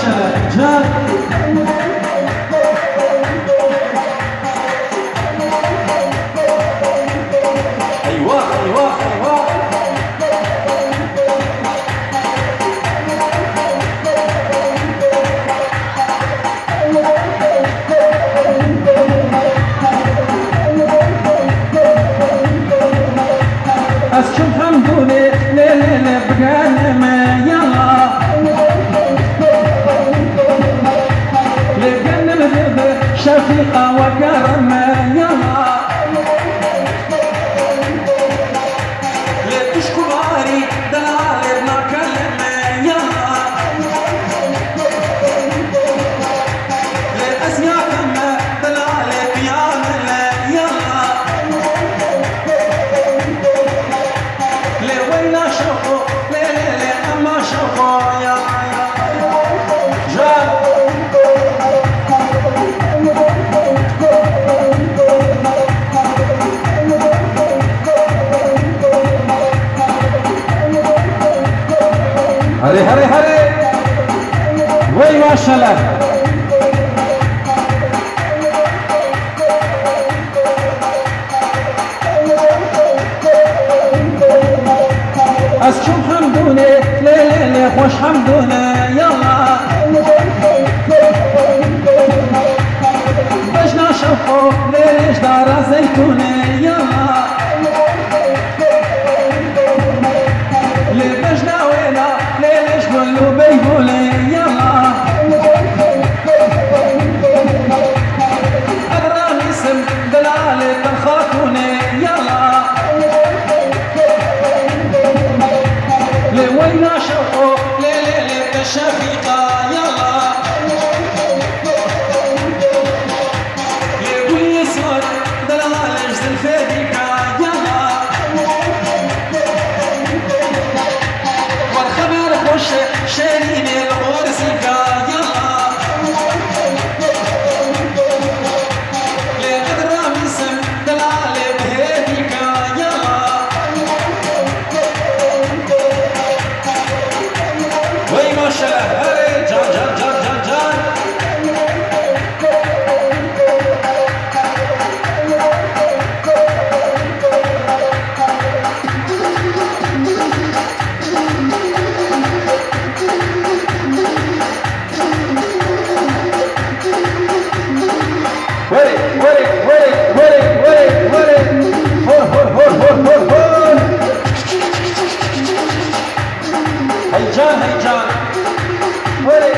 شاء الله جان ايوه ايوه ايوه اسكن حمدوني ليلة بقال ما يلا لقنا الغيب شفيقة وكرم يلا لتشكو باري دلالي ما كلم يلا لأسياكم دلالي بيامل يلا لوينا شوفو ليلي اما شوفو يا جان هري هري هري وي ما شاء الله اسكن حمدوني ليلي خوش حمدوني يلا باش نشوفو ليلي جدار زيتوني يلا لي باش ناوينا ليلي شقولو بيقولي يلا أدراني سم دلالي تنخاطوني يلا لوين شوقو ليلة الشفيقة يلا لوين يسود دلال جد الفديكة يلا والخبر خوش شارين الغرسيكة يلا لقدر مسم دلال بهديكة يلا وي ما شاء الله هري جان جان جان جان جان وري وري وري وري وري وري هور هور هور هور هور هور هيجان هيجان وري